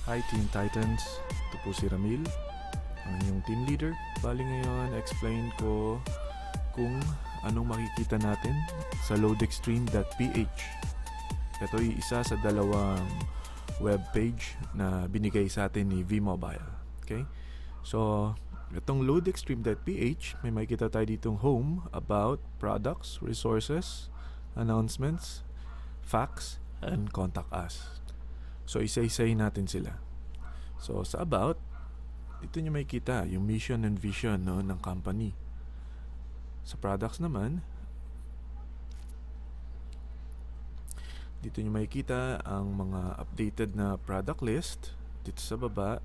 Hi Teen Titans, ito po si Ramil, ang inyong team leader. Bali ngayon, explain ko kung anong makikita natin sa loadextreme.ph. Ito ay isa sa dalawang web page na binigay sa atin ni V-Mobile. Okay? So, itong loadextreme.ph, may makikita tayo ditong home, about, products, resources, announcements, facts, and contact us. So, isa-isayin natin sila. So, sa about, dito nyo makikita yung mission and vision ng company. Sa products naman, dito nyo makikita ang mga updated na product list. Dito sa baba,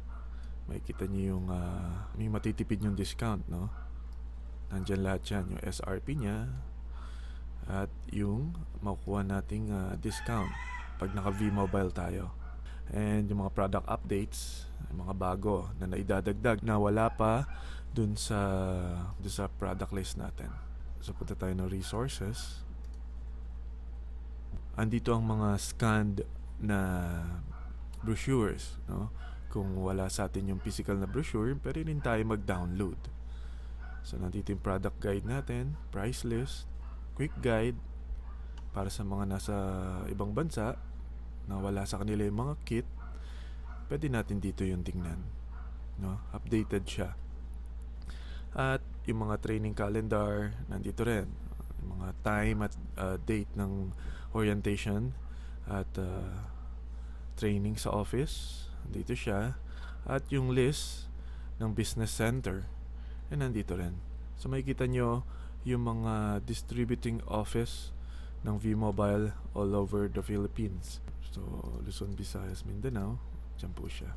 makikita nyo yung may matitipid yung discount, no? Nandyan lahat yan, yung SRP nya at yung makukuha nating discount pag naka V-Mobile tayo. And yung mga product updates, yung mga bago na naidadagdag na wala pa dun sa product list natin. So punta tayo ng resources. Andito ang mga scanned na brochures, no? Kung wala sa atin yung physical na brochure, pwede rin tayo mag-download. So nandito yung product guide natin, price list, quick guide para sa mga nasa ibang bansa na wala sa kanila yung mga kit. Pwede natin dito yung tingnan, no? Updated siya. At yung mga training calendar nandito rin, yung mga time at date ng orientation at training sa office, dito siya. At yung list ng business center nandito rin. So makikita nyo yung mga distributing office ng V-Mobile all over the Philippines. So Luzon, Visayas, Mindanao, dyan po siya.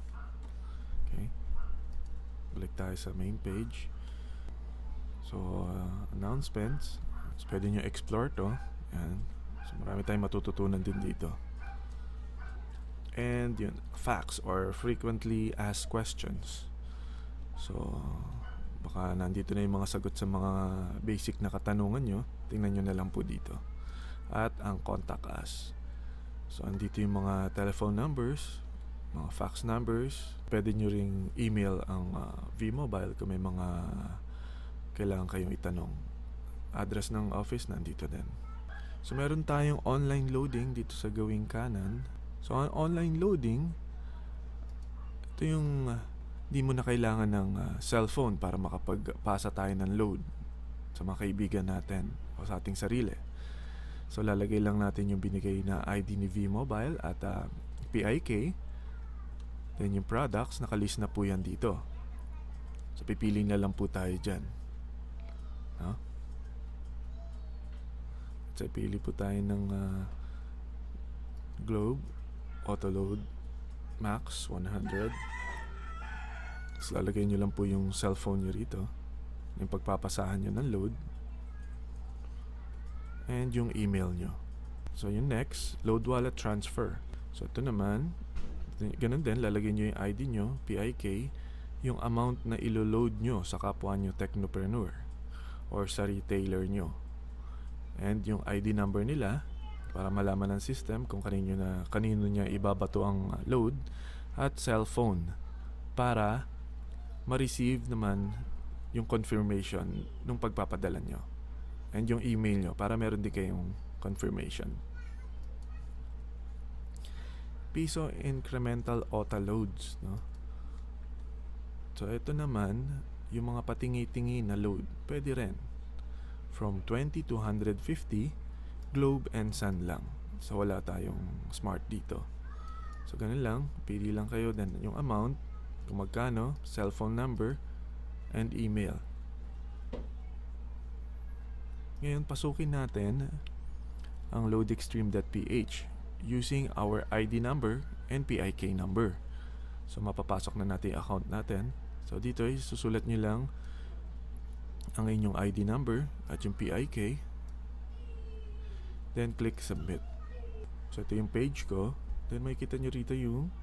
Okay, balik tayo sa main page. So announcements, so pwede nyo explore to. Yan. So marami tayong matututunan din dito. And yun, facts or frequently asked questions. So baka nandito na yung mga sagot sa mga basic na katanungan nyo. Tingnan nyo na lang po dito. At ang contact us. So andito yung mga telephone numbers, mga fax numbers. Pwede nyo ring email ang V-Mobile kung may mga kailangan kayong itanong. Address ng office nandito din. So meron tayong online loading dito sa gawing kanan. So ang online loading, ito yung di mo na kailangan ng cellphone para makapagpasa tayo ng load sa mga kaibigan natin o sa ating sarili. So lalagay lang natin yung binigay na ID ni V-Mobile at PIK. Then yung products, nakalist na po yan dito. So pipili na lang po tayo dyan, no? So pili po tayo ng Globe Autoload Max 100. So lalagay nyo lang po yung cellphone nyo rito, yung pagpapasahan nyo ng load, and yung email nyo. So yung next, load wallet transfer. So ito naman, ganun din, lalagay nyo yung ID nyo, PIK, yung amount na ilo-load nyo sa kapwa nyo technopreneur or sa retailer nyo, and yung ID number nila para malaman ng system kung kanino niya ibabato ang load, at cellphone para ma-receive naman yung confirmation nung pagpapadala nyo, and yung email nyo para meron din kayong confirmation. Piso incremental auto loads, no? So ito naman yung mga patingi-tingi na load, pwede rin from 20 to 150, Globe and Sun lang. So wala tayong smart dito. So ganun lang, pili lang kayo then yung amount, kung magkano, cellphone number, and email. Ngayon, pasukin natin ang loadextreme.ph using our ID number and PIK number. So mapapasok na natin yung account natin. So dito ay susulat nyo lang ang inyong ID number at yung PIK. Then click submit. So ito yung page ko. Then makikita nyo rito yung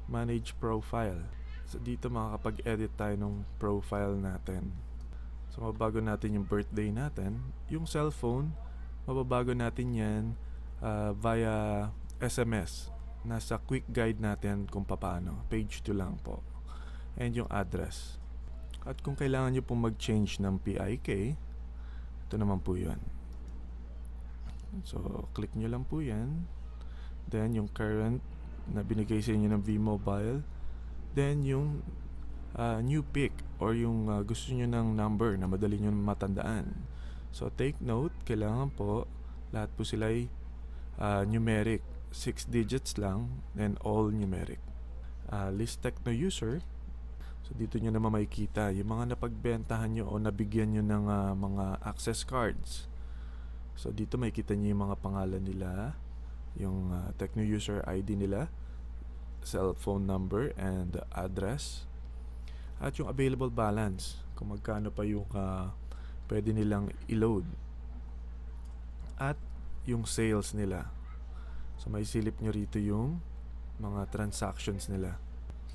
manage profile. So dito makakapag-edit tayo ng profile natin. So mababago natin yung birthday natin. Yung cellphone, mababago natin yan via SMS. nasa quick guide natin kung paano. Page 2 lang po. And yung address. At kung kailangan nyo pong mag-change ng PIK, ito naman po yun. So, click nyo lang po yan. Then, yung current na binigay sa inyo ng V-Mobile. Then, yung new pick or yung gusto nyo ng number na madali nyo matandaan. So, take note, kailangan po, lahat po sila ay numeric. 6 digits lang, then all numeric. List Techno user. So, dito nyo naman makikita yung mga napagbentahan nyo o nabigyan nyo ng mga access cards. So, dito makikita nyo yung mga pangalan nila, yung Techno user ID nila, cellphone number and address, at yung available balance, kung magkano pa yung pwede nilang i-load, at yung sales nila. So, may silip nyo rito yung mga transactions nila.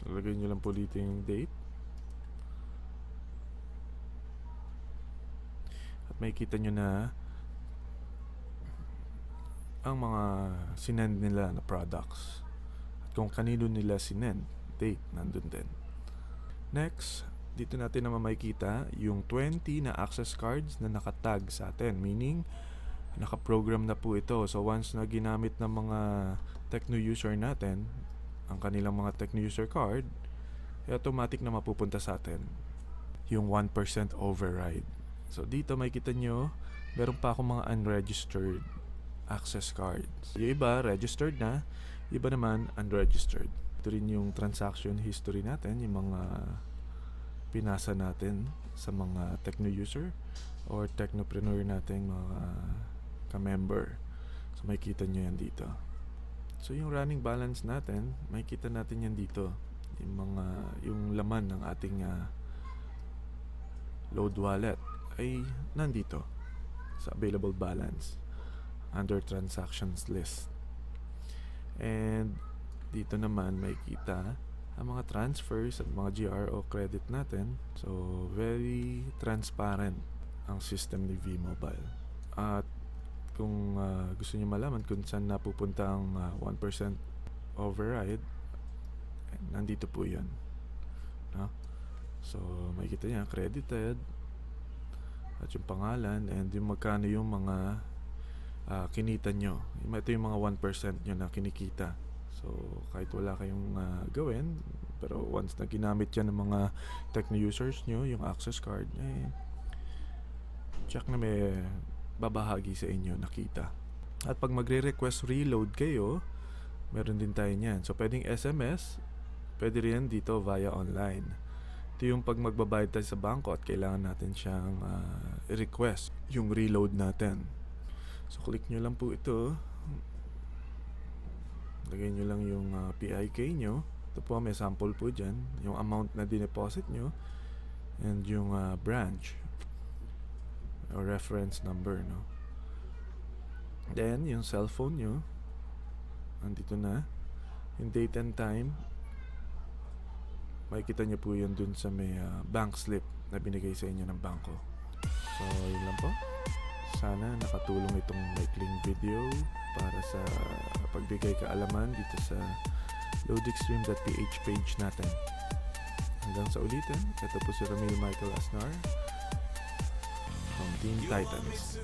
So, lagay nyo lang po dito yung date. At makikita nyo na ang mga sinend nila na products. At kung kanino nila sinend, date, nandun din. Next, dito natin naman makikita yung 20 na access cards na nakatag sa atin. Meaning, nakaprogram na po ito. So, once na ginamit ng mga Techno user natin, ang kanilang mga Techno user card, automatic na mapupunta sa atin yung 1% override. So, dito makikita nyo, meron pa akong mga unregistered access cards. Yung iba, registered na. Iba naman, unregistered. Ito rin yung transaction history natin, yung mga pinasa natin sa mga Techno user or Technopreneur natin, mga ka-member. So, makikita nyo yan dito. So, yung running balance natin, makikita natin yan dito. Yung laman ng ating load wallet ay nandito sa available balance under transactions list. And dito naman makikita ang mga transfers at mga GRO credit natin. So, very transparent ang system ni V-Mobile. At kung gusto niyo malaman kung saan napupunta ang 1% override, nandito po yun. No? So, makikita niya credited at yung pangalan and yung magkano yung mga kinita nyo. Ito yung mga 1% nyo na kinikita. So, kahit wala kayong gawin, pero once na ginamit yan ng mga Techno users nyo, yung access card, check na may babahagi sa inyo nakita. At pag magre-request reload kayo, meron din tayo niyan. So, pwedeng SMS, pwede rin dito via online. Ito yung pag magbabayad tayo sa bangko at kailangan natin siyang request yung reload natin. So, click nyo lang po ito. Lagay nyo lang yung PIK nyo. Ito po, may sample po dyan. Yung amount na dineposit nyo. And yung branch. Or reference number, no? Then, yung cellphone nyo. Andito na. Yung date and time. Makikita nyo po yun dun sa may bank slip na binigay sa inyo ng bangko. So, yun lang po. Sana nakatulong itong maikling video para sa pagbigay kaalaman dito sa loadextreme.ph page natin. Hanggang sa ulitin, ito po si Ramil Michael Asnar from Team Titans.